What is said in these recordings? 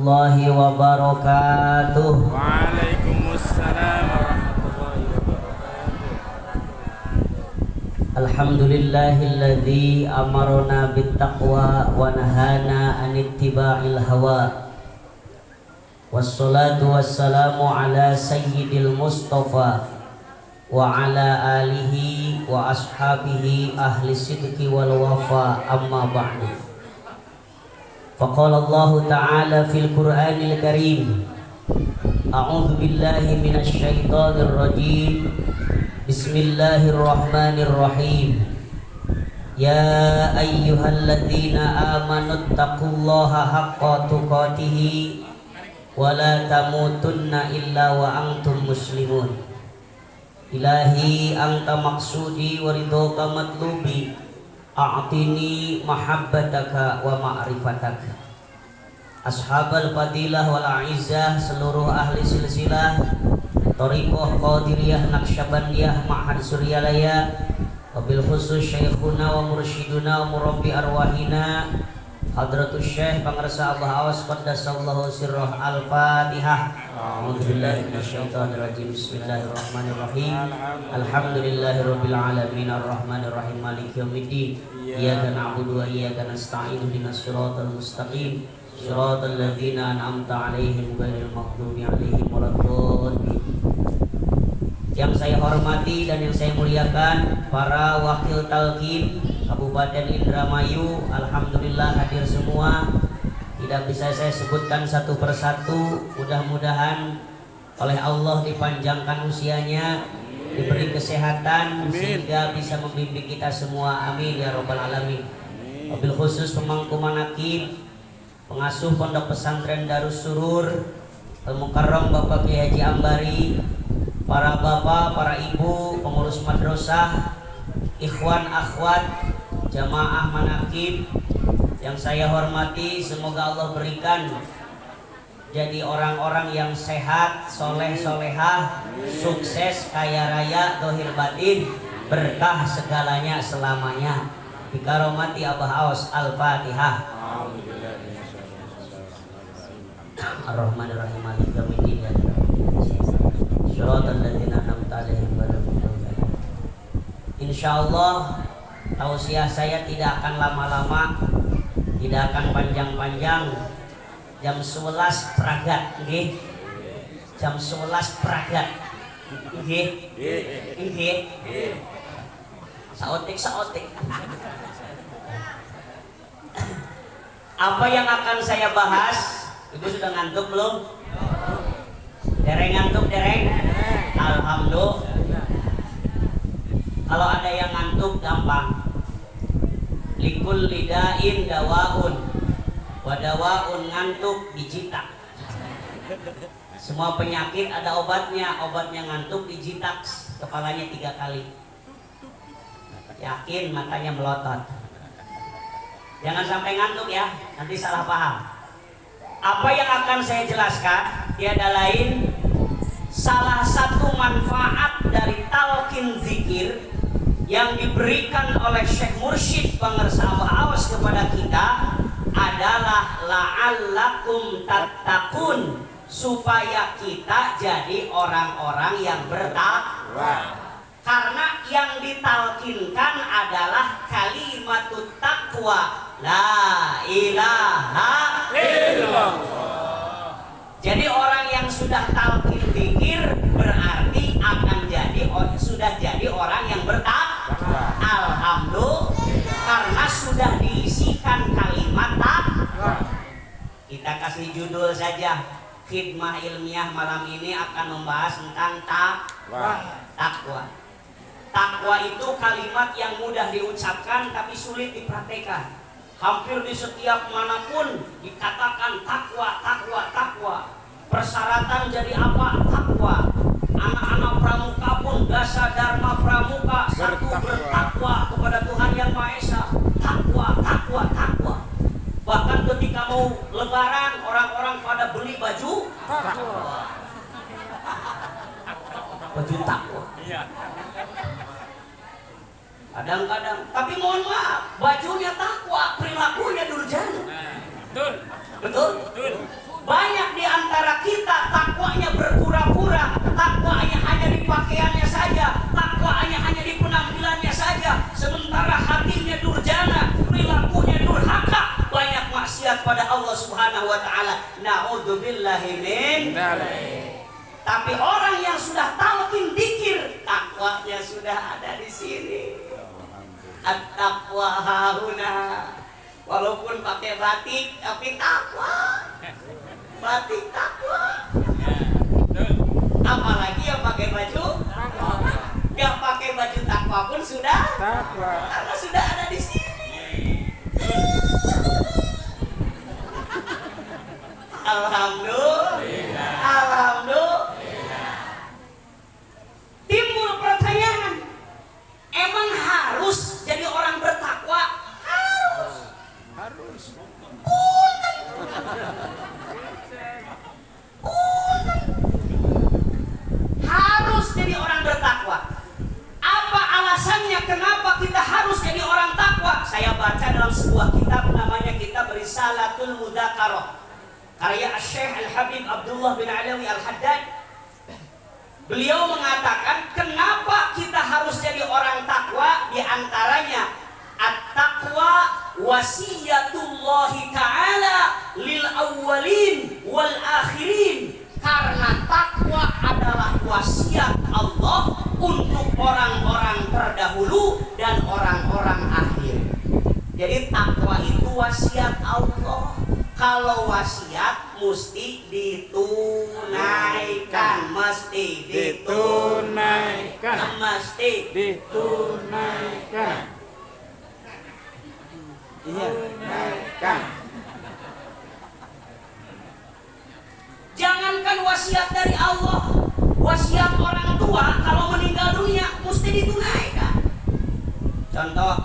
warahmatullahi wabarakatuh. Waalaikumsalam warahmatullahi wabarakatuh. Alhamdulillahilladzi amarna bittaqwa wa nahana anittiba'il hawa. Wassalatu wassalamu ala sayyidil mustafa wa ala alihi wa ashabihi ahli sidqi wal wafa, amma ba'du. Faqala Allah ta'ala fil Qur'anil Karim, a'udzu billahi minasy syaithanir rajim. Bismillahirrahmanirrahim. Ya ayyuhalladzina amanu taqullaha haqqa tuqatih wa la tamutunna illa wa antum muslimun. Ilahi anta maksudi wa ridhoka matlubi, a'tini mahabbataka wa ma'rifataka. Ashabal fadilah wal a'izzah, seluruh ahli silsilah Thariqah Qadiriyah Naqsyabandiyah Ma'had Suryalaya, wabil khusus syekhuna wa mursyiduna wa murabbi arwahina Hadratus Syekh Pangarsa Allah Awas Qaddasallahu sirrah. Al-Fatihah. A'udzubillahi minasyaitonir rajim. Bismillahirrahmanirrahim. Alhamdulillahirabbil alamin arrahmanir rahim maliki yaumiddin. Iyyaka na'budu wa iyyaka nasta'in ihdinas siratal mustaqim siratal ladzina an'amta 'alaihim ghairil maghdubi 'alaihim waladdallin. Yang saya hormati dan yang saya muliakan para wakil talqin Kabupaten Indramayu, alhamdulillah hadir semua. Tidak bisa saya sebutkan satu persatu. Mudah-mudahan oleh Allah dipanjangkan usianya, diberi kesehatan sehingga bisa membimbing kita semua. Amin ya robbal alamin. Wabil khusus pemangku manaqib, pengasuh Pondok Pesantren Darus Surur Al-Mukarram Bapak Kiai Haji Ambari, para bapak, para ibu, pengurus madrasah, ikhwan akhwat, jamaah manaqib yang saya hormati, semoga Allah berikan jadi orang-orang yang sehat, soleh solehah, sukses, kaya raya, dohir batin, berkah segalanya selamanya. Bikaromati Abah Awas. Al-Fatihah. Ar-Rahmanir-Rahim Maliki yaumiddin. Syiratal ladzina an'amta 'alaihim ghairil maghdubi 'alaihim. Insyaallah tausiah saya tidak akan lama-lama, tidak akan panjang-panjang. Jam 11 pragat, nggih. Jam 11 pragat. Nggih. Nggih. Saotik. Apa yang akan saya bahas? Ibu sudah ngantuk belum? Dereng ngantuk, dereng? Alhamdulillah. Kalau ada yang ngantuk gampang. Likul lidain dawaun, wadawaun ngantuk dijitak. Semua penyakit ada obatnya. Obatnya ngantuk dijitak kepalanya 3 kali. Yakin matanya melotot. Jangan sampai ngantuk ya, nanti salah paham. Apa yang akan saya jelaskan tiada lain, salah satu manfaat dari talqin zikir yang diberikan oleh Syekh Mursyid Pangarsa Abah Awas kepada kita adalah la'allakum tattaqun, supaya kita jadi orang-orang yang bertakwa. Karena yang ditalkinkan adalah kalimatut taqwa, la ilaha illallah. Jadi orang yang sudah talqin zikir berarti akan sudah jadi orang yang bertakwa. Alhamdulillah, karena sudah diisikan kalimat takwa. Kita kasih judul saja, khidmah ilmiah malam ini akan membahas tentang takwa. Takwa itu kalimat yang mudah diucapkan tapi sulit dipraktekkan. Hampir di setiap manapun dikatakan takwa. Persyaratan jadi apa? Takwa. Anak-anak pramuka pun dasa dharma pramuka, satu bertakwa kepada Tuhan Yang Maha Esa. Takwa. Bahkan ketika mau lebaran orang-orang pada beli baju takwa. Kadang-kadang, tapi mohon maaf, bajunya takwa, perilakunya durjana. Betul? Banyak di antara kita takwanya berpura-pura, takwanya hanya di pakaiannya saja, takwanya hanya di penampilannya saja, sementara hatinya durjana, perilakunya durhaka, banyak maksiat pada Allah Subhanahu wa taala. Na'udzubillahi min dzalik. Tapi orang yang sudah talqin dzikir, takwanya sudah ada di sini. At-taqwa hauna. Walaupun pakai batik tapi takwa. Batik takwa. Apalagi yang pakai baju nggak pakai baju takwa pun sudah takwa, karena sudah ada di sini. Alhamdulillah. Alhamdulillah. Timbul pertanyaan, emang harus jadi orang bertakwa? Harus. Harus jadi orang bertakwa. Apa alasannya kenapa kita harus jadi orang takwa? Saya baca dalam sebuah kitab, namanya kitab Risalatul Mudzakarah, karya Syekh Al-Habib Abdullah bin Alawi Al-Haddad. Beliau mengatakan kenapa kita harus jadi orang takwa, di antaranya at-taqwa wasiyatullahi ta'ala lil awwalin wal akhirin. Karena takwa adalah wasiat Allah untuk orang-orang terdahulu dan orang-orang akhir. Jadi takwa itu wasiat Allah. Kalau wasiat mesti ditunaikan, mesti ditunaikan, mesti ditunaikan. Iya, tunaikan. Jangankan wasiat dari Allah, wasiat orang tua kalau meninggal dunia mesti ditunaikan. Contoh,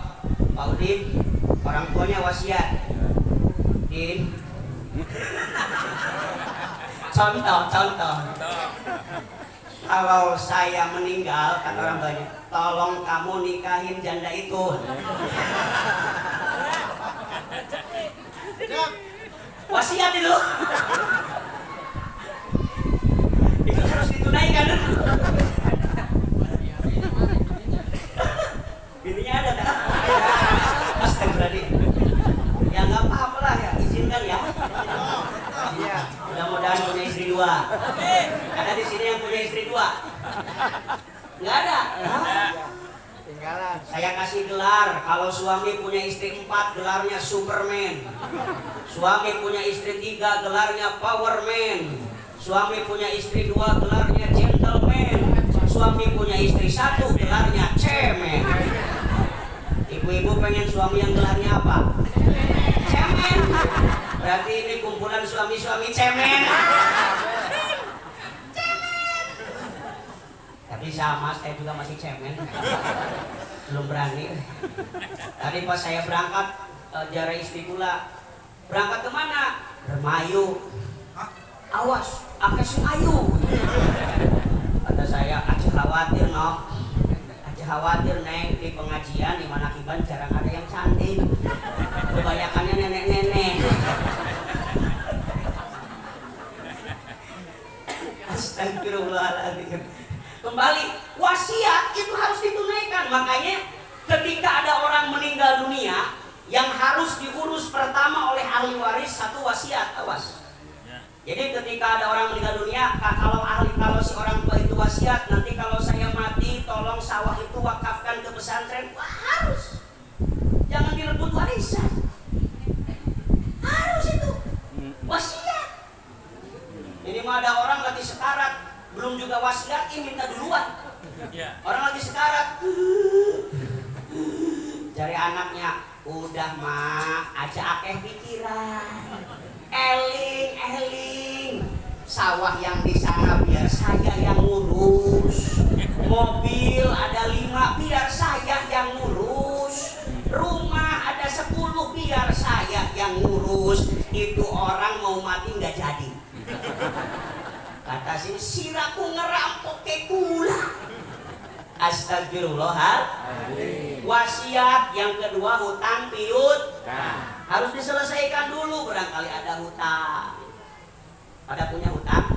Pak Udin, orang tuanya wasiat. Din. Contoh. Kalau saya meninggal, kata orang banyak, tolong kamu nikahin janda itu. Wasiat itu. Itu harus ditunaikan. Bininya ada tak? Astagfirullahaladzim. Ya nggak apa-apa lah ya, izinkan ya. Iya. Mudah-mudahan punya istri 2. Ada di sini yang punya istri 2? Nggak ada. Tinggalan. Saya kasih gelar. Kalau suami punya istri 4, gelarnya Superman. Suami punya istri 3, gelarnya Powerman. Suami punya istri 2, gelarnya Gentleman. Suami punya istri 1, gelarnya Cemen. Ibu-ibu pengen suami yang gelarnya apa? Cemen. Berarti ini kumpulan suami-suami cemen. Cemen. Tapi sama, saya juga masih cemen. Belum berani. Tadi pas saya berangkat, jarak istri pula. Berangkat kemana? Bermayu. Awas, aku sing ayu. Kata saya, aja khawatir no. Aja khawatir neng, di pengajian di Manakiban jarang ada yang cantik. Kebanyakannya nenek-nenek. Astagfirullahaladzim. Kembali, wasiat itu harus ditunaikan. Makanya ketika ada orang meninggal dunia, yang harus diurus pertama oleh ahli waris satu wasiat. Awas. Jadi ketika ada orang meninggal dunia, kalau si orang tua itu wasiat, nanti kalau saya mati, tolong sawah itu wakafkan ke pesantren. Wah, harus. Jangan direbut warisan. Harus itu. Wasiat. Ini mah ada orang lagi sekarat, belum juga wasiat, ini minta duluan. Orang lagi sekarat. Cari anaknya, udah mak, aja akeh pikiran. Eling, sawah yang di sana biar saya yang ngurus. Mobil ada 5 biar saya yang ngurus. Rumah ada 10 biar saya yang ngurus. Itu orang mau mati nggak jadi. Kata siraku ngerampok ke kula. Astagfirullahaladzim. Wasiat yang kedua, hutang piut. Harus diselesaikan dulu, barangkali ada hutang. Pada punya hutang?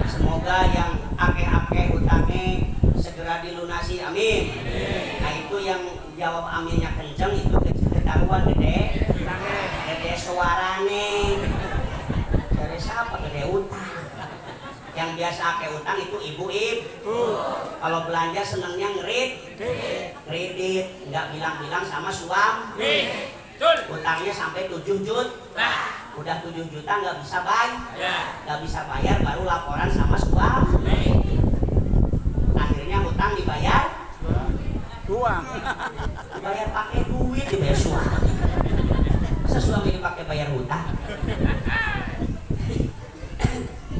Semoga yang akeh-akeh hutangnya segera dilunasi, amin. Nah itu yang jawab aminnya kenceng itu ketahuan gede. Gede suarane. Dari siapa gede hutang? Yang biasa akeh hutang itu ibu-ibu. Kalau belanja senangnya kredit, nggak bilang-bilang sama suami. Hutangnya sampai 7 juta. Udah 7 juta nggak bisa bayar, baru laporan sama suami. Akhirnya hutang dibayar uang. Dibayar pakai duit, dibayar suami. Masa suami dipakai bayar hutang?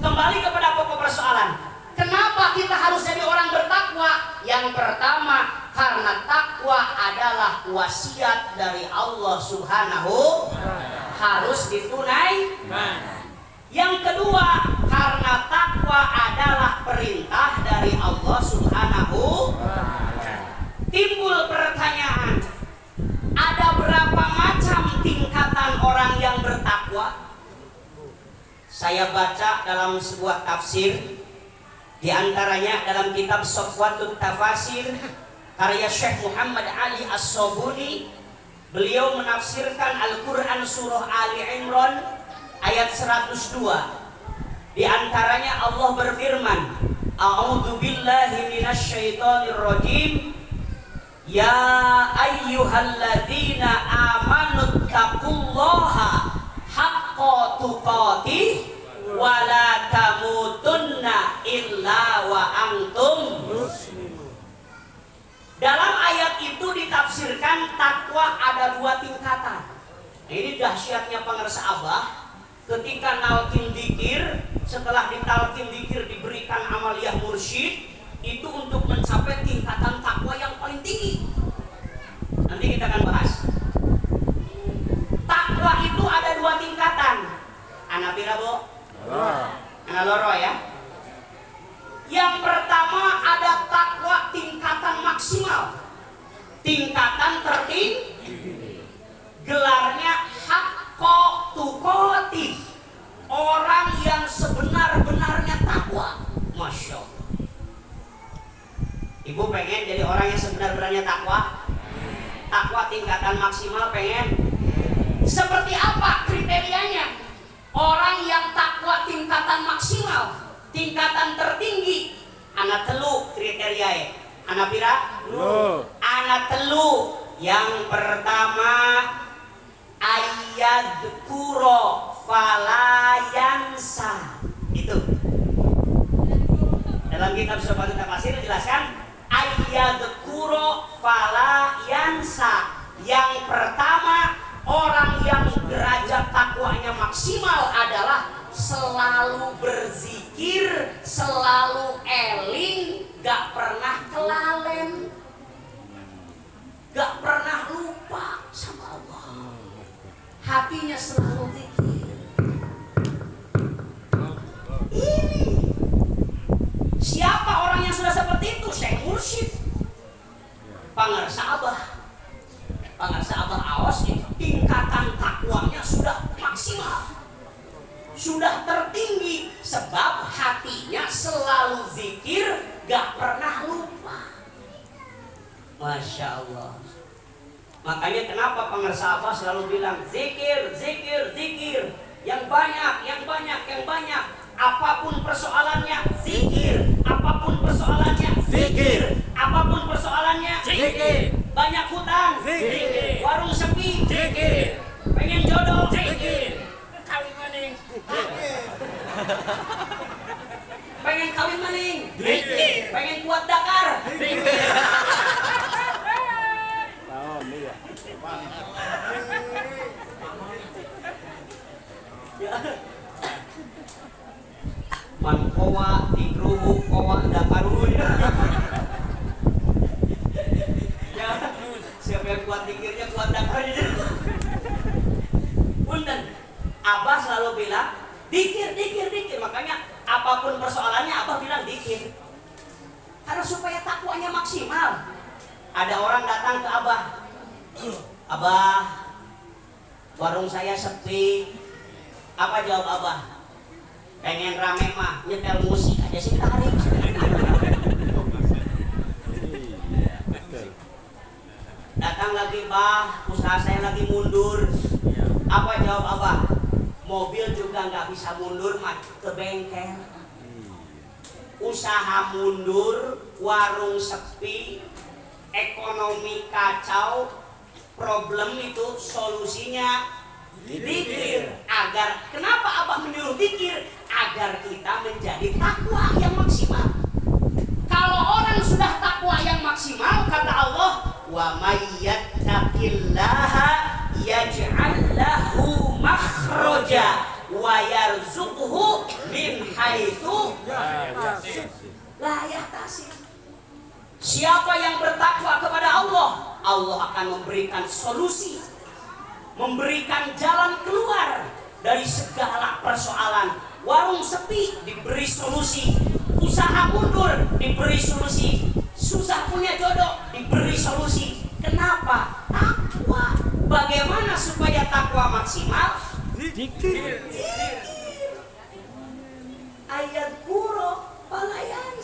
Kembali kepada pokok persoalan. Kenapa kita harus jadi orang bertakwa? Yang pertama, karena takwa adalah wasiat dari Allah Subhanahu, harus ditunaikan. Yang kedua, karena takwa adalah perintah dari Allah Subhanahu. Timbul pertanyaan, ada berapa macam tingkatan orang yang bertakwa? Saya baca dalam sebuah tafsir, di antaranya dalam kitab Safwatut Tafasir karya Syekh Muhammad Ali As-Sobuni. Beliau menafsirkan Al-Quran surah Ali Imran ayat 102. Di antaranya Allah berfirman, A'udzu billahi minasyaitonir rajim. Ya ayyuhalladzina amanu taqullaha haqqa tuqatih wa la tamutunna illa wa antum muslimun. Dalam ayat itu ditafsirkan takwa ada 2 tingkatan. Ini dahsyatnya pengersa Abah. Ketika nalkin dzikir, setelah ditalkin dzikir diberikan amaliyah mursyid, itu untuk mencapai tingkatan takwa yang paling tinggi. Nanti kita akan bahas. Takwa itu ada 2 tingkatan. Anak pira, Bu? Anak loro ya. Yang pertama ada takwa tingkatan maksimal, tingkatan tertinggi. Gelarnya haqqo tuqatih, orang yang sebenar-benarnya takwa. Masya Allah. Ibu pengen jadi orang yang sebenar-benarnya takwa? Takwa tingkatan maksimal pengen? Seperti apa kriterianya? Orang yang takwa tingkatan maksimal, tingkatan tertinggi, anak telu kriterianya. Anak pira? Anak telu. Yang pertama, ayyadzkuro falayansa. Itu dalam kitab Safwatut Tafasir dijelaskan ayyadzkuro falayansa. Yang pertama, orang yang derajat takwanya maksimal adalah selalu berzikir, selalu eling, gak pernah kelalen, gak pernah lupa sama Allah. Hatinya selalu zikir. Ini siapa orang yang sudah seperti itu? Syekh Mursyid, pangarsa Abah. Pangarsa Abah awas itu tingkatan takwanya sudah maksimal, sudah tertinggi, sebab hatinya selalu zikir, gak pernah lupa. Masya Allah. Makanya kenapa pangarsa Abah selalu bilang zikir, zikir, zikir, yang banyak, yang banyak, yang banyak. Apapun persoalannya zikir, apapun persoalannya zikir, apapun persoalannya zikir. Banyak hutang zikir, warung sepi zikir, pengen jodoh zikir, kawin maning pengen kawin maning zikir, pengen kuat dakar zikir. Man kowa dikruhu kowa dakaru. Ya, siapa yang kuat dikirnya kuat dakarnya. Punten, Abah selalu bilang dikir, dikir, dikir. Makanya apapun persoalannya Abah bilang dikir. Karena supaya takwanya maksimal. Ada orang datang ke Abah, Abah, warung saya sepi. Apa jawab abah? Pengen rame mah nyetel musik aja sih tarik. Datang lagi bah, usaha saya lagi mundur. Apa jawab abah? Mobil juga nggak bisa mundur mah ke bengkel. Usaha mundur, warung sepi, ekonomi kacau, problem itu solusinya zikir. Agar kenapa abah menyuruh zikir? Agar kita menjadi takwa yang maksimal. Kalau orang sudah takwa yang maksimal, kata Allah, wa may yattaqillaha yaj'al lahu makhraja wa yarzuqhu min haitsu la yahtasib. Siapa yang bertakwa kepada Allah, Allah akan memberikan solusi, memberikan jalan keluar dari segala persoalan. Warung sepi diberi solusi, usaha mundur diberi solusi, susah punya jodoh diberi solusi. Kenapa? Takwa. Bagaimana supaya takwa maksimal? Zikir. Ayat kuro palayan.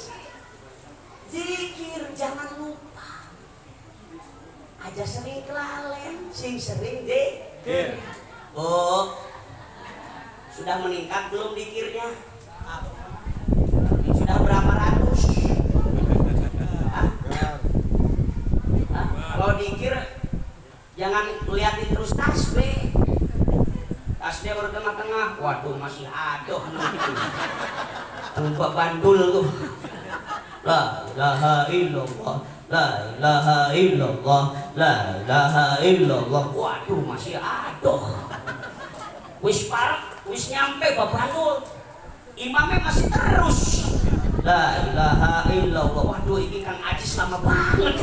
Zikir, jangan lupa. Aja sering kelalen, sing sering zikir. Oh, sudah meningkat belum zikirnya? Sudah berapa ratus? Kalau zikir jangan liatin terus tasbih. Tasbih baru tengah-tengah, waduh masih adoh nanti. Tengok bandul tuh. La ilaha illallah, la ilaha illallah, la ilaha illallah. Waduh masih adoh. Wis parek, wis nyampe babandul. Imamnya masih terus. La ilaha illallah. Waduh ini Kang Ajis lama banget.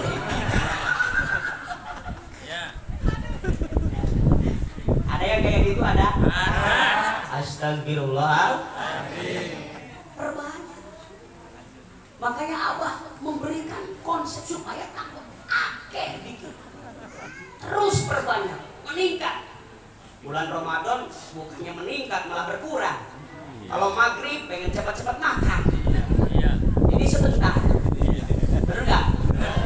Ada yang kayak gitu ada? Astagfirullah. Perbanyak. Makanya Abah memberikan konsep supaya takut akeh dikit. Terus perbanyak, meningkat. Bulan Ramadan bukannya meningkat malah berkurang. Kalau maghrib pengen cepat-cepat makan. Jadi sebentar. Bener nggak?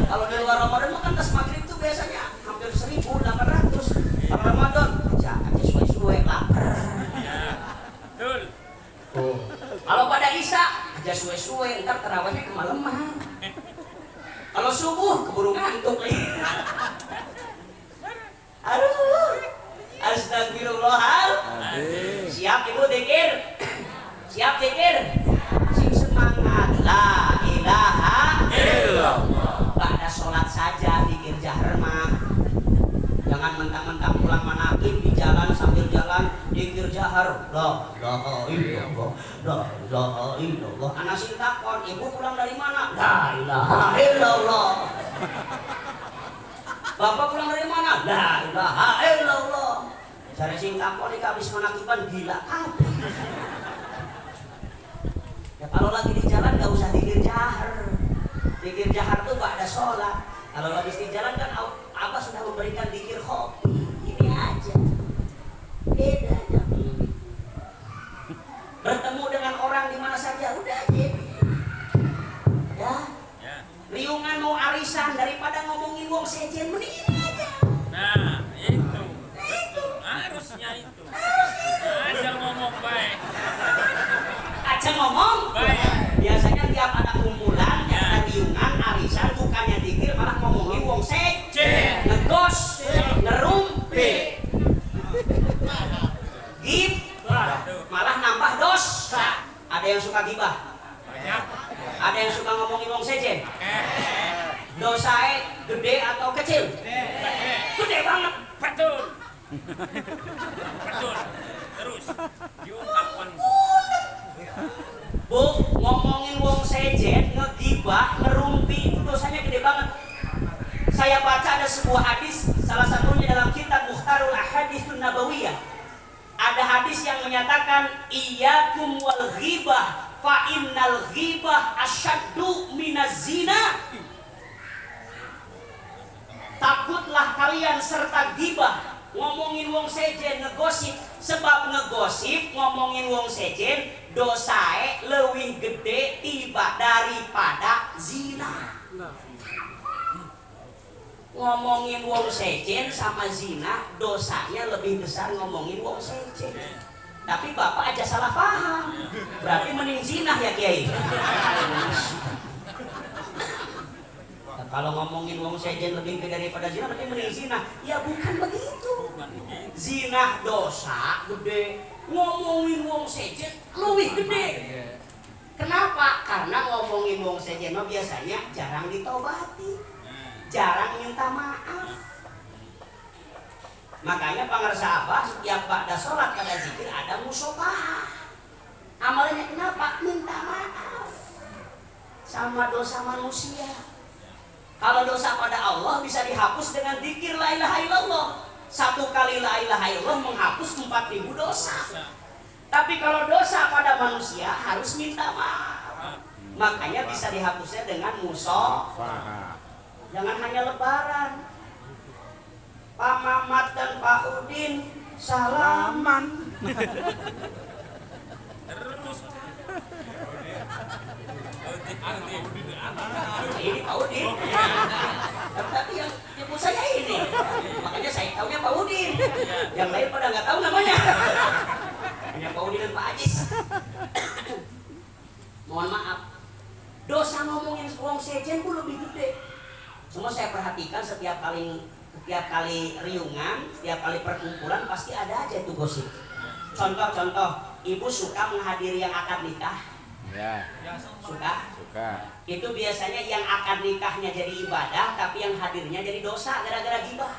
Kalau di luar Ramadan makan tas maghrib itu biasanya hampir 1.800. Kalau Ramadan aja suwe-suwe lapar. Oh. Kalau pada Isya aja suwe-suwe, ntar terawihnya kemalaman. Kalau subuh keburu ngantuk. Aduh, astagfirullahaladzim. Siap ibu zikir? Siap zikir? Sing semangat la ilaha illallah. Ba'da sholat saja zikir jahar mah. Jangan mentang-mentang pulang manakib di jalan sambil jalan zikir jahar. La ilaha illallah, la ilaha illallah. Anak sing takon, ibu pulang dari mana? La ilaha illallah. Bapak pulang dari mana? La ilaha illallah. Cari sing takon iki habis manakiban gila kabeh. Ya kalau lagi di jalan enggak usah zikir jahar. Zikir jahar tuh ba'da sholat. Kalau habis di jalan kan Abah sudah memberikan zikir khofi. Ini aja. Beda aja. Bertemu dengan orang di mana saja udah aja. Ya. Riungan mau arisan daripada ngomongin wong sejen mending ini aja. Nah, itu. Betul. Harusnya itu. Aja ngomong baik. Aja ngomong Baik. Biasanya tiap ada kumpulan, tiap ada riungan, arisan, bukannya zikir malah ngomongin wong sejen, ngegos, ngerumpi, gibah, malah nambah dosa. Ada yang suka gibah? Banyak. Ada yang suka ngomongin wong sejen? Dosae gede atau kecil? Gede banget. Betul. Betul. Terus diungkapkan. Bu, ngomongin wong sejen, ngegibah, ngerumpi, itu dosanya gede banget. Saya baca ada sebuah hadis, salah satunya dalam kitab Mukhtarul Ahaditsun Nabawiyah. Ada hadis yang menyatakan iyyakum wal ghibah fa innal ghibah asyaddu minaz zina. Takutlah kalian serta gibah, ngomongin wong sejen ngegosip, sebab ngegosip ngomongin wong sejen dosae leuwih gede tiba daripada zina. Ngomongin wong sejen sama zina dosanya lebih besar ngomongin wong sejen. Tapi bapak aja salah paham, berarti mending zina ya Kiai. Kalau ngomongin wong sejen lebih gede daripada zina berarti mending zina. Ya bukan begitu. Zina dosa gede, ngomongin wong sejen lebih gede. Kenapa? Karena ngomongin wong sejen biasanya jarang ditobati, jarang minta maaf. Makanya pangarsa Abah setiap ba'da sholat pada zikir ada musyafahah. Amalnya kenapa? Minta maaf sama dosa manusia. Kalau dosa pada Allah bisa dihapus dengan zikir la ilaha illallah. Satu kali la ilaha illallah menghapus 4.000 dosa. Tapi kalau dosa pada manusia harus minta maaf. Makanya bisa dihapusnya dengan musyafahah. Jangan hanya lebaran. Pak Mamat dan Pak Udin salaman. Terus Ini Pak Udin. Tapi yang nyebut saya ini. Makanya saya tahunya Pak Udin. Yang lain pada nggak tahu namanya. Hanya Pak Udin dan Pak Ajis. Mohon maaf. Dosa ngomongin wong sejen pun lebih gede. Cuma saya perhatikan setiap kali riungan, setiap kali perkumpulan pasti ada aja tuh gosip. Contoh, ibu suka menghadiri yang akad nikah. Ya. Suka? Suka. Itu biasanya yang akad nikahnya jadi ibadah, tapi yang hadirnya jadi dosa gara-gara gibah.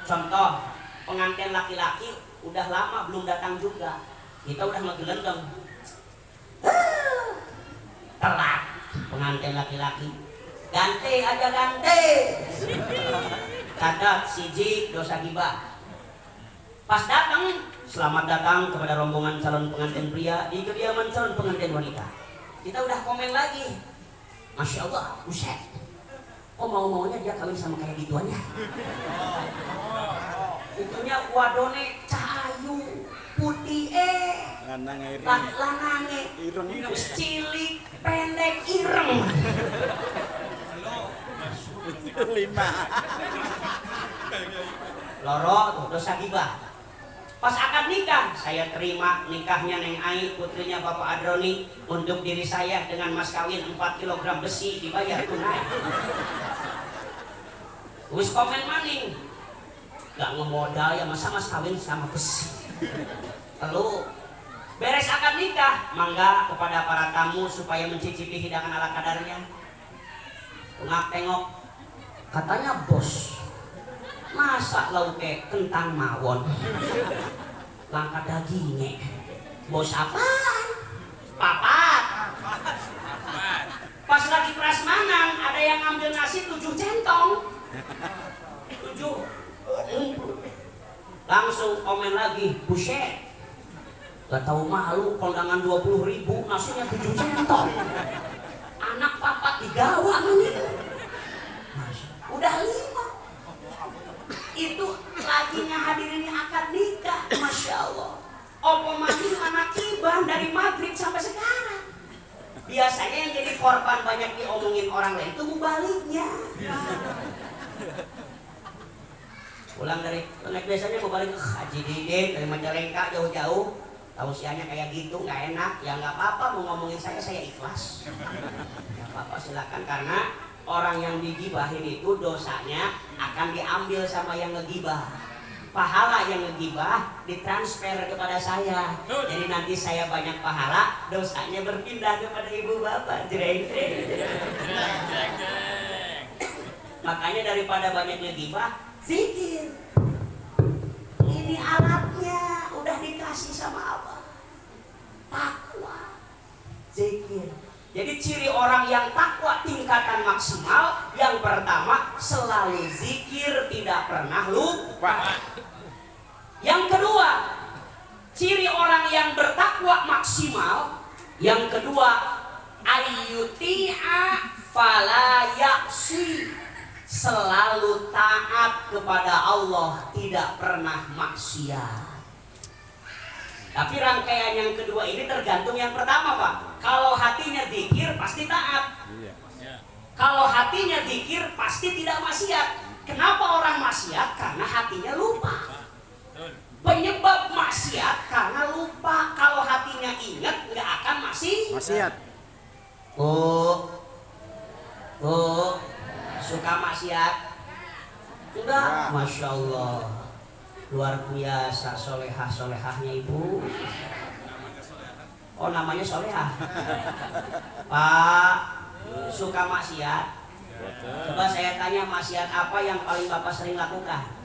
Contoh, pengantin laki-laki udah lama belum datang juga. Kita udah ngegelendeng. Telat pengantin laki-laki. Ganti aja ganti. Catat siji dosa gibah. Pas datang, selamat datang kepada rombongan calon pengantin pria di kediaman calon pengantin wanita. Kita udah komen lagi. Masya Allah, buset. Kok mau-maunya dia kawin sama kayak gituannya? Itunya wadone cahayu putih Lanange ireng cilik pendek ireng. 5. Loro tuh dosa gibah. Pas akad nikah, saya terima nikahnya Neng Ai, putrinya Bapak Adroni, untuk diri saya dengan mas kawin 4 kg besi dibayar tunai. Wis komen maning, gak ngemodal ya masa mas kawin sama besi. Lalu beres akad nikah, mangga kepada para tamu supaya mencicipi hidangan ala kadarnya. Tengok, katanya bos, masak lauknya kentang mawon, langka dagingnya. Bos apaan? Papat. Pas lagi prasmanan ada yang ngambil nasi 7 centong. 7. Langsung komen lagi, buset. Gak tahu malu kondangan 20.000 nasinya 7 centong. Anak papat digawa nih. Udah 5. Itu lagi ngehadirin akad nikah, masya Allah. Opo mandi mana kiban dari maghrib sampai sekarang. Biasanya yang jadi korban banyak diomongin orang lain itu mubaliknya. Pulang dari biasanya mau balik ke Haji Didin dari Majalengka jauh-jauh. Tausiahnya kayak gitu nggak enak, ya nggak apa-apa, mau ngomongin saya ikhlas. Nggak apa-apa silakan, karena orang yang digibahin itu dosanya akan diambil sama yang ngegibah. Pahala yang ngegibah ditransfer kepada saya. Jadi nanti saya banyak pahala, dosanya berpindah kepada ibu bapak. Jreng. Makanya daripada banyak ngegibah, zikir. Ini alatnya udah dikasih sama Allah. Takwa, zikir. Jadi ciri orang yang takwa tingkatan maksimal, yang pertama selalu zikir, tidak pernah lupa. Yang kedua, ciri orang yang bertakwa maksimal, yang kedua ayyuti'a fala yaksi, selalu taat kepada Allah, tidak pernah maksiat. Tapi rangkaian yang kedua ini tergantung yang pertama, Pak. Kalau hatinya zikir pasti taat. Iya. Kalau hatinya zikir pasti tidak maksiat. Kenapa orang maksiat? Karena hatinya lupa. Penyebab maksiat karena lupa. Kalau hatinya ingat nggak akan Maksiat. Oh, suka maksiat? Enggak, masya Allah. Luar biasa solehahnya ibu. Oh, namanya solehah. Pak, suka maksiat? Coba saya tanya, maksiat apa yang paling bapak sering lakukan?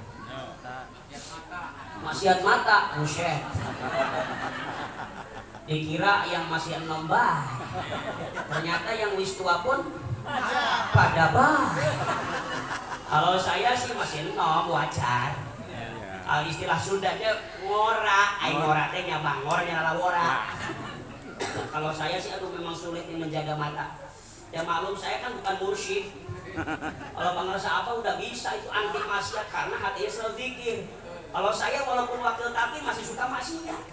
Maksiat mata, buset. Dikira yang masih nambah, ternyata yang wis tua pun pada bah. Kalau saya sih masih nom, wajar. Istilah Sundanya ngora, ngora teh nyabangor nyala wora. Kalau saya sih aduh memang sulit nih menjaga mata. Ya maklum saya kan bukan mursyid. Kalau pengerasa apa udah bisa itu anti maksiat karena hatinya selalu zikir. Kalau saya walaupun wakil tapi masih suka maksiat.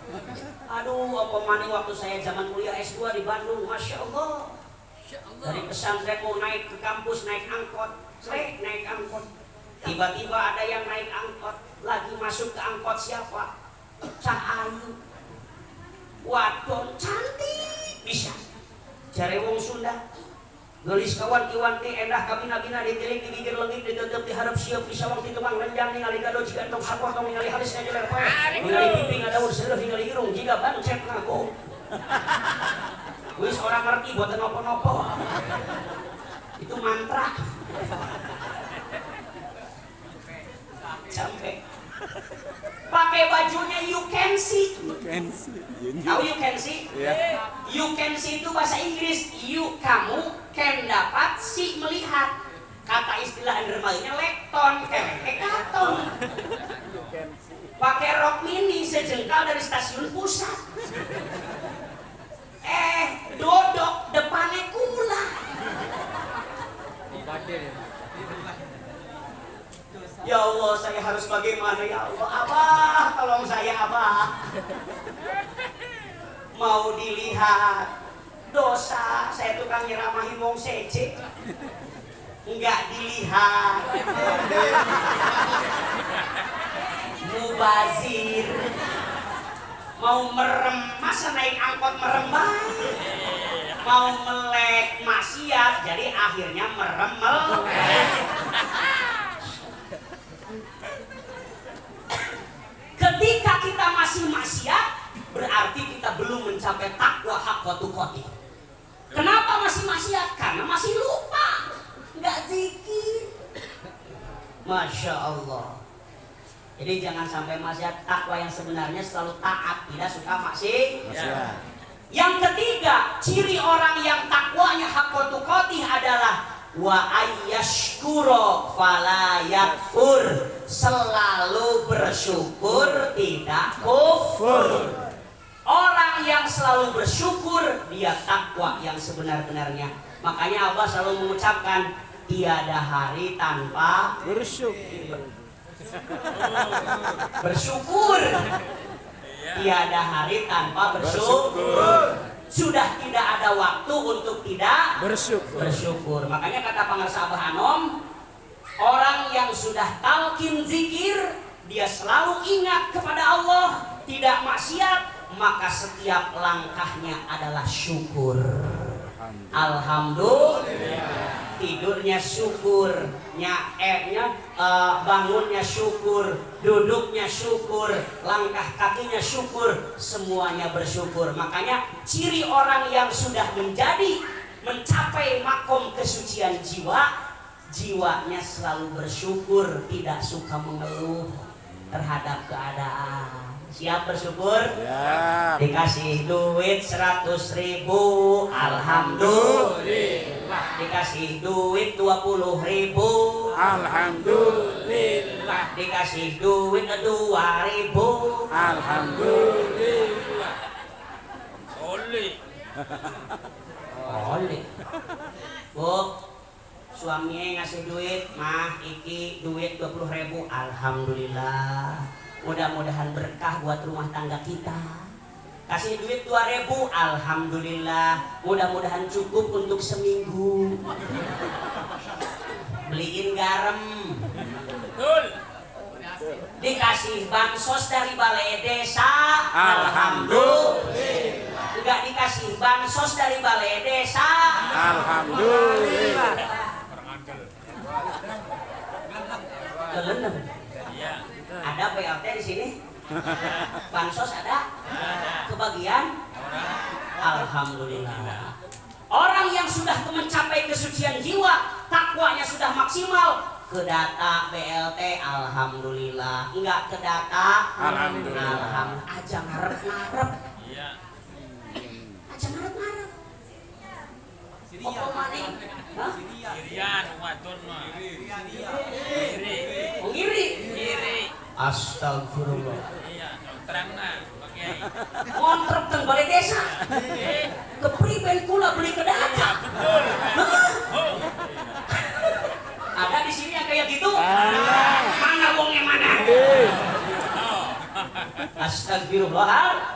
Aduh, apa maning waktu saya zaman kuliah S2 di Bandung, masya Allah. Dari pesantren mau naik ke kampus naik angkot, naik angkot. Tiba-tiba ada yang naik angkot, lagi masuk ke angkot siapa? Cah Ayu. Wadon cantik bisa. Jare wong Sunda. Gelis kawan kiwan teh endah kabina-bina ditilik di bibir leungit ditutup diharap sieup bisa wong ti tebang renjang ningali gado jiga entong sapoh tong ningali halisna jeler poe. Ningali piping adaur seueuh ningali irung jiga bancet ngaku. Wis orang ngerti buat nopo-nopo. Itu mantra. Sampai pakai bajunya you can see. Tahu you can see? Yeah. You can see itu bahasa Inggris. You kamu, can dapat, si melihat. Kata istilah undermine lekton, katon. Pakai rok mini sejengkal dari stasiun pusat. Dodok depannya kula. Ya Allah, saya harus bagaimana ya Allah? Abah, tolong saya Abah. Mau dilihat dosa, saya tukang nyeramahin wong sece. Enggak dilihat. Mubazir. Mau merem, masa naik angkot merem baik. Mau melek maksiat, jadi akhirnya merem melek. Ketika kita masih maksiat, berarti kita belum mencapai takwa haqqa tuqatih. Kenapa masih maksiat? Karena masih lupa, nggak zikir. Masya Allah. Jadi jangan sampai maksiat. Takwa yang sebenarnya selalu taat, tidak suka maksiat. Yang ketiga, ciri orang yang takwanya haqqa tuqatih adalah wa ayyashkuro fala yakfur, selalu bersyukur tidak kufur. Orang yang selalu bersyukur dia takwa yang sebenar-benarnya. Makanya Allah selalu mengucapkan tiada hari tanpa bersyukur. Tiada hari tanpa bersyukur. Sudah tidak ada waktu untuk tidak bersyukur. Makanya kata pangarsa Abah Anom, orang yang sudah talqin zikir, dia selalu ingat kepada Allah, tidak maksiat, maka setiap langkahnya adalah syukur. Alhamdulillah. Tidurnya syukur, bangunnya syukur, duduknya syukur, langkah kakinya syukur, semuanya bersyukur. Makanya ciri orang yang sudah mencapai makom kesucian jiwa, jiwanya selalu bersyukur, tidak suka mengeluh terhadap keadaan. Siap bersyukur? Ya. Dikasih duit 100.000, alhamdulillah. Dikasih duit 20.000, alhamdulillah. Dikasih duit 2.000, alhamdulillah. Oleh. Bu, suaminya ngasih duit, mah iki duit 20.000. Alhamdulillah, mudah-mudahan berkah buat rumah tangga kita. Kasih duit 2.000, alhamdulillah, mudah-mudahan cukup untuk seminggu. Beliin garam. Betul. Dikasih bansos dari balai desa, alhamdulillah. Enggak dikasih bansos dari balai desa, Alhamdulillah. kelenem. Iya. Ada PLT di sini? Bansos ada? Kebagian? Alhamdulillah. Orang yang sudah mencapai kesucian jiwa, takwanya sudah maksimal, ke data BLT, alhamdulillah. Enggak ke data, alhamdulillah. Aja ngarep-ngarep. Iya. Aja ngarep-ngarep. Apa maning? Hah? Irian wadon mah. Iri. Ngiri. Iri. Astagfirullah. Iya, terangna Pak Kiai. Ngontrak teng balai desa. Kepriben kula beli ke data. Betul. Oh. Ada di sini yang kayak gitu? Mana wongnya mana? Astagfirullah.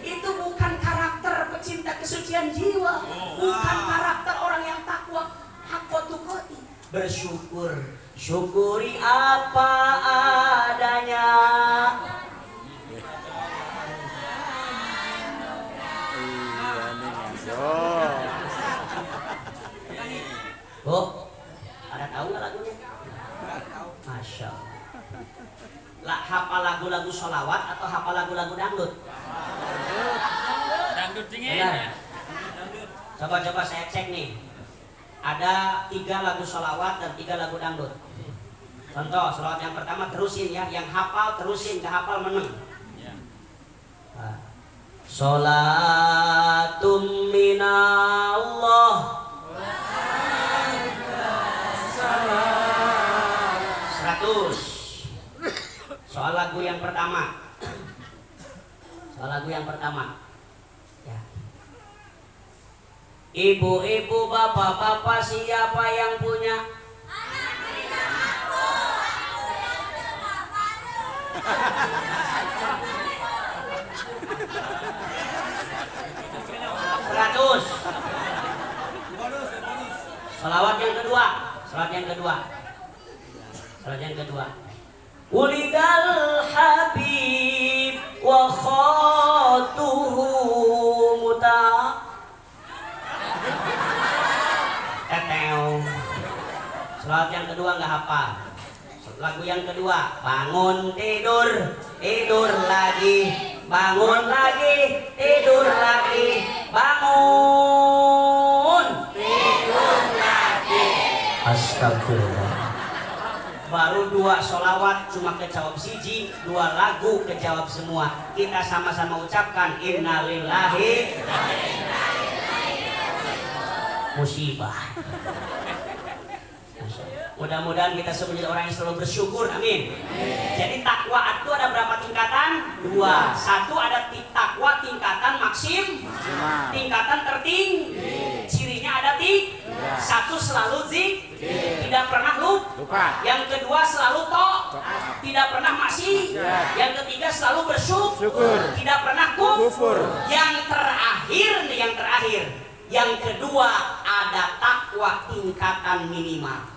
Itu bukan karakter pecinta kesucian jiwa, bukan karakter orang yang takwa. Haqqatuqati. Bersyukur, syukuri apa adanya. Bu, ada tahu nggak lagunya? Masya Allah. Lah, hafal lagu-lagu sholawat atau hafal lagu-lagu dangdut? Dangdut dingin. Benar. Coba-coba saya cek nih. Ada 3 lagu sholawat dan 3 lagu dangdut. Contoh, sholawat yang pertama terusin ya, yang hafal terusin, nggak hafal meneng. Iya. Sholatum minallah 100. Soal lagu yang pertama. Ya. Ibu-ibu, bapak-bapak, siapa yang punya? Seratus. Salawat yang kedua. Ulidal Habib wa khatuhu muta. Teteo. Salawat yang kedua nggak hafal. Lagu yang kedua, bangun tidur, tidur lagi, bangun lagi, tidur lagi, bangun, tidur lagi. Astagfirullah. Baru 2 sholawat cuma kejawab siji, 2 lagu kejawab semua. Kita sama-sama ucapkan innalillahi musibah. Mudah-mudahan kita semua menjadi orang yang selalu bersyukur, amin. Jadi takwa itu ada berapa tingkatan? 2. 1 ada takwa tingkatan maksim, tingkatan tertinggi. Cirinya ada 3. 1 selalu tidak pernah lupa. Yang kedua selalu tidak pernah masih. Yang ketiga selalu bersyukur, tidak pernah kufur. Yang terakhir, yang kedua ada takwa tingkatan minimal.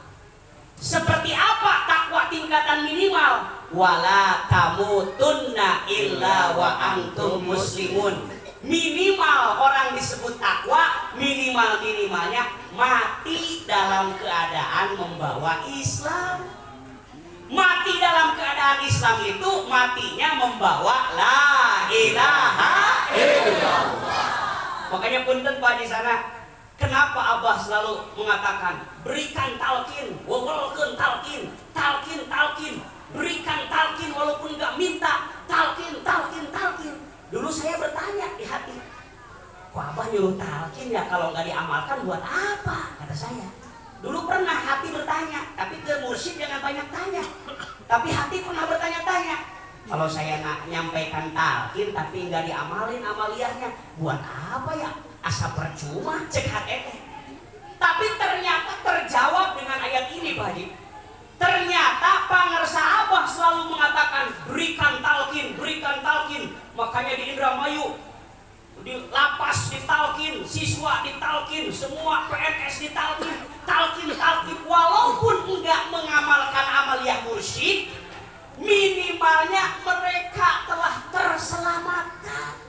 Seperti apa takwa tingkatan minimal? Wala tamutunna illa wa antum muslimun. Minimal orang disebut takwa, minimalnya mati dalam keadaan membawa Islam. Mati dalam keadaan Islam itu matinya membawa la ilaha illallah. Makanya punten Pak di sana. Kenapa Abah selalu mengatakan berikan talqin, wawalkeun talqin, berikan talqin walaupun nggak minta, talqin. Dulu saya bertanya di hati, kok Abah nyuruh talqin ya kalau nggak diamalkan buat apa? Kata saya. Dulu pernah hati bertanya, tapi ke mursyid jangan banyak tanya. Tapi hati pernah bertanya-tanya. Kalau saya nyampaikan talqin tapi nggak diamalin amaliyahnya, buat apa ya? Asa percuma cek hati. Tapi Tapi ternyata terjawab dengan ayat ini Pak Haji. Ternyata pangarsa Abah selalu mengatakan berikan talkin, berikan talkin. Makanya di Indramayu, di lapas ditalkin, siswa ditalkin, semua PNS ditalkin, talkin. Walaupun enggak mengamalkan amaliyah mursyid, minimalnya mereka telah terselamatkan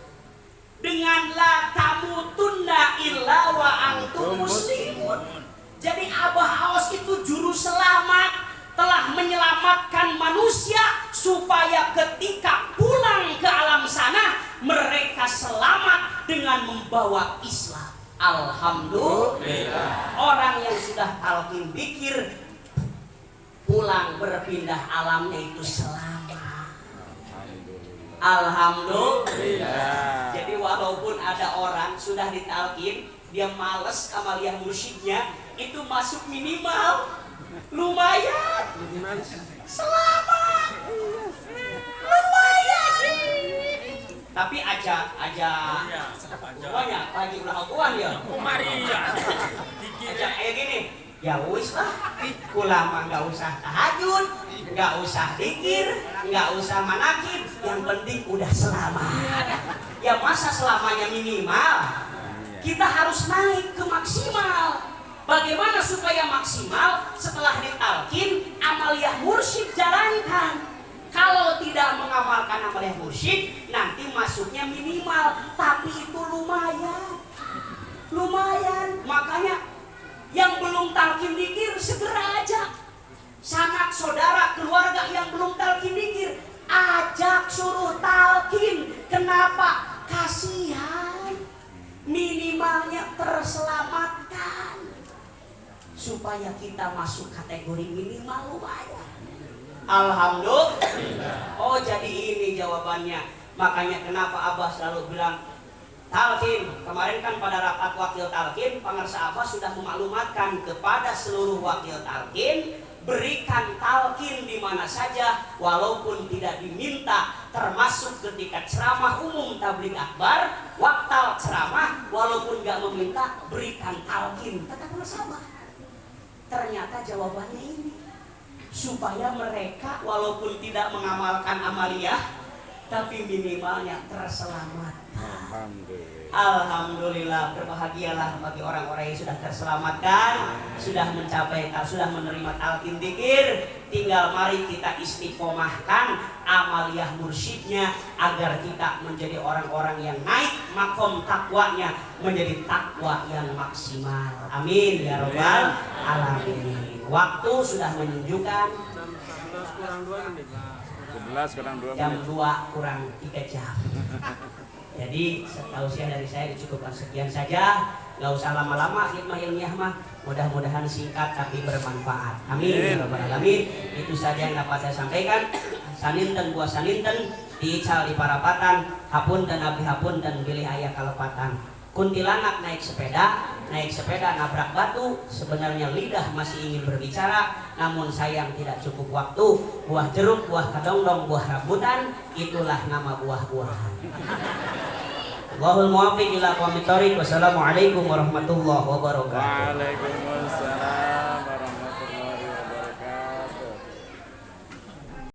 dengan la tamutunna illa wa antum muslimun. Jadi Abah Aos itu juru selamat, telah menyelamatkan manusia supaya ketika pulang ke alam sana mereka selamat dengan membawa Islam. Alhamdulillah. Orang yang sudah talqin dzikir pulang berpindah alamnya itu selamat. Alhamdulillah. Jadi walaupun ada orang sudah ditalqin, dia males amaliyah mursyidnya, itu masuk minimal lumayan selamat, lumayan. Tapi aja semuanya pagi ulah akuan ya. Aja kayak gini. Ya wis lah, ulama nggak usah tahajud, nggak usah zikir, nggak usah manakib, yang penting udah selamat. Ya masa selamanya minimal? Kita harus naik ke maksimal. Bagaimana supaya maksimal? Setelah ditalkin, amaliyah mursyid jalankan. Kalau tidak mengamalkan amaliyah mursyid, nanti masuknya minimal, tapi itu lumayan. Makanya yang belum talqin dzikir segera aja. Sanak saudara keluarga yang belum talqin dzikir, ajak suruh talqin. Kenapa? Kasihan. Minimalnya terselamatkan. Supaya kita masuk kategori minimal lumayan. Alhamdulillah. Oh jadi ini jawabannya. Makanya kenapa Abah selalu bilang talqin. Kemarin kan pada rapat wakil talqin, pangarsa Abah sudah memaklumatkan kepada seluruh wakil talqin, berikan talqin di mana saja walaupun tidak diminta, termasuk ketika ceramah umum tabligh akbar, waktal ceramah walaupun gak meminta, berikan talqin. Kata pangarsa Abah. Ternyata jawabannya ini, supaya mereka walaupun tidak mengamalkan amaliyah, tapi minimalnya terselamatkan. Alhamdulillah, berbahagialah bagi orang-orang yang sudah terselamatkan, sudah mencapai, sudah menerima talqin dzikir. Tinggal mari kita istiqomahkan amaliyah mursyidnya agar kita menjadi orang-orang yang naik makom takwanya, menjadi takwa yang maksimal. Amin ya rabbal alamin. Waktu sudah menunjukkan 11 kurang 2 jam menit. 2 kurang 3 jam. Jadi tausiah dari saya dicukupkan sekian saja. Gak usah lama-lama hikmah ilmiah mah. Mudah-mudahan singkat tapi bermanfaat. Amin ya rabbal alamin. Itu saja yang dapat saya sampaikan. Saninten buah saninten diical di parapatan, hapun dan abi hapun dan bilih ayah kalepatan. Kuntilanak naik sepeda nabrak batu. Sebenarnya lidah masih ingin berbicara, namun sayang tidak cukup waktu. Buah jeruk, buah kedongdong, buah rambutan, itulah nama buah-buahan. Wallahul muwaffiq ila aqwamit thoriq. Wassalamualaikum warahmatullahi wabarakatuh. Waalaikumsalam.